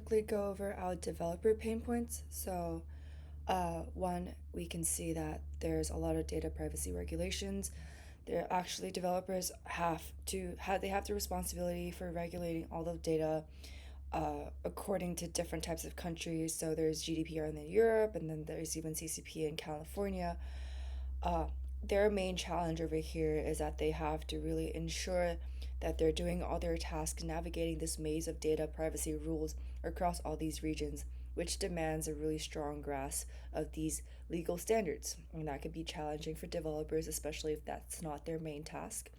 quickly go over our developer pain points. One, we can see that there's a lot of data privacy regulations. They're actually developers have the responsibility for regulating all the data according to different types of countries. So there's GDPR in Europe, and then there's even CCP in California. Uh, their main challenge over here is that they have to really ensure that they're doing all their tasks navigating this maze of data privacy rules across all these regions, which demands a really strong grasp of these legal standards. And that could be challenging for developers, especially if that's not their main task.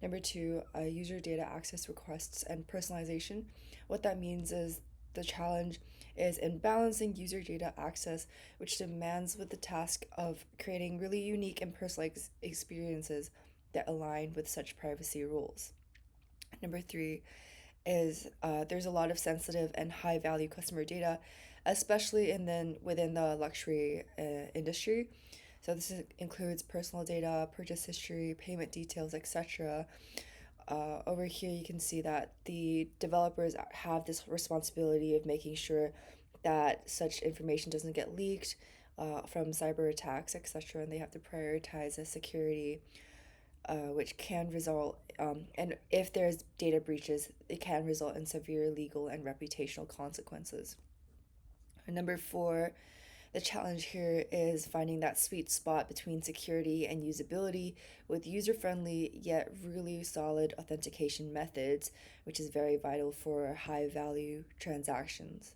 Number two, user data access requests and personalization. What that means is the challenge is in balancing user data access, which demands with the task of creating really unique and personalized experiences that align with such privacy rules. Number three is there's a lot of sensitive and high value customer data, especially within the luxury industry. So includes personal data, purchase history, payment details, etc. Over here, you can see that the developers have this responsibility of making sure that such information doesn't get leaked from cyber attacks, etc. And they have to prioritize the security, which can result, and if there's data breaches, it can result in severe legal and reputational consequences. And number four, the challenge here is finding that sweet spot between security and usability with user friendly yet really solid authentication methods, which is very vital for high value transactions.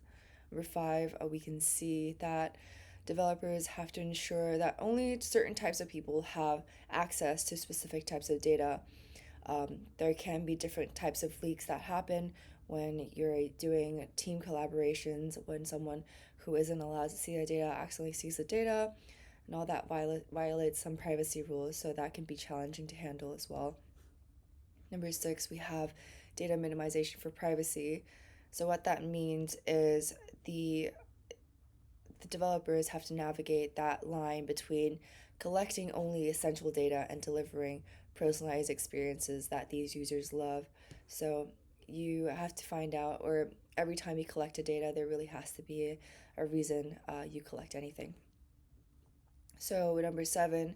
Number five, we can see that developers have to ensure that only certain types of people have access to specific types of data. There can be different types of leaks that happen when you're doing team collaborations, when someone who isn't allowed to see the data accidentally sees the data, and all that violates some privacy rules, so that can be challenging to handle as well. Number six, we have data minimization for privacy. So, what that means is the developers have to navigate that line between collecting only essential data and delivering personalized experiences that these users love. So you have to find out, or every time you collect a data, there really has to be a reason you collect anything. So, number seven,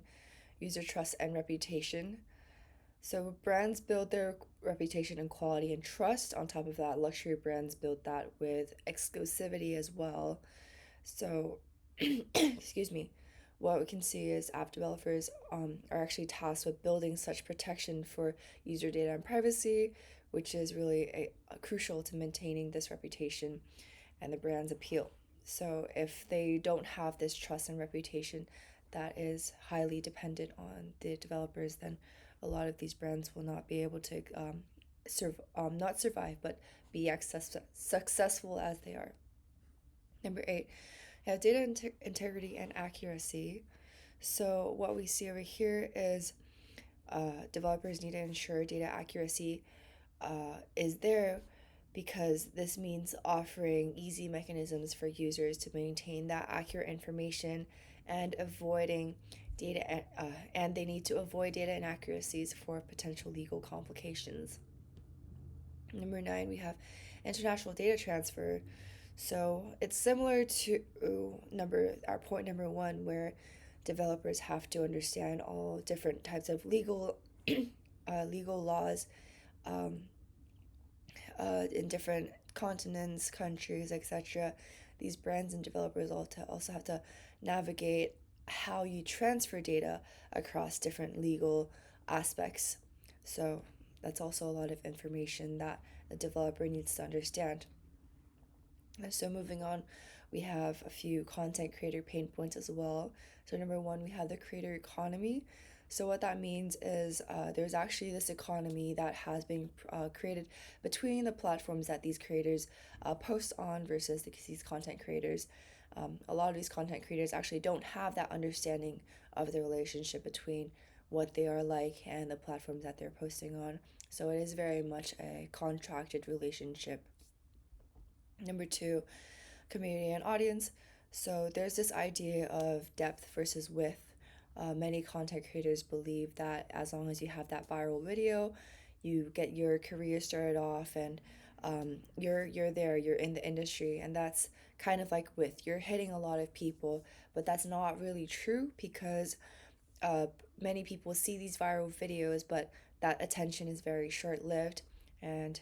user trust and reputation. So, brands build their reputation and quality and trust. On top of that, luxury brands build that with exclusivity as well. So, excuse me, what we can see is app developers are actually tasked with building such protection for user data and privacy, which is really crucial to maintaining this reputation and the brand's appeal. So, if they don't have this trust and reputation that is highly dependent on the developers, then a lot of these brands will not be able to not survive, but be successful as they are. Number eight, have data integrity and accuracy. So what we see over here is developers need to ensure data accuracy is there, because this means offering easy mechanisms for users to maintain that accurate information and avoiding data and they need to avoid data inaccuracies for potential legal complications. Number nine, we have international data transfer. So it's similar to our point number one, where developers have to understand all different types of legal laws um, in different continents, countries, etc. These brands and developers also have to navigate how you transfer data across different legal aspects. So that's also a lot of information that a developer needs to understand. So moving on, we have a few content creator pain points as well. So number one, we have the creator economy. So what that means is there's actually this economy that has been created between the platforms that these creators post on versus these content creators. A lot of these content creators actually don't have that understanding of the relationship between what they are like and the platforms that they're posting on. So it is very much a contracted relationship. Number two, community and audience. So there's this idea of depth versus width. Many content creators believe that as long as you have that viral video, you get your career started off, and you're there, you're in the industry, and that's kind of like with you're hitting a lot of people, but that's not really true because uh, many people see these viral videos, but that attention is very short lived, and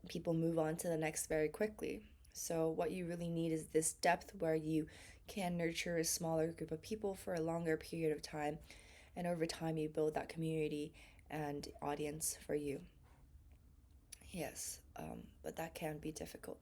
people move on to the next very quickly. So, what you really need is this depth where you can nurture a smaller group of people for a longer period of time, and over time, you build that community and audience for you. Yes, but that can be difficult.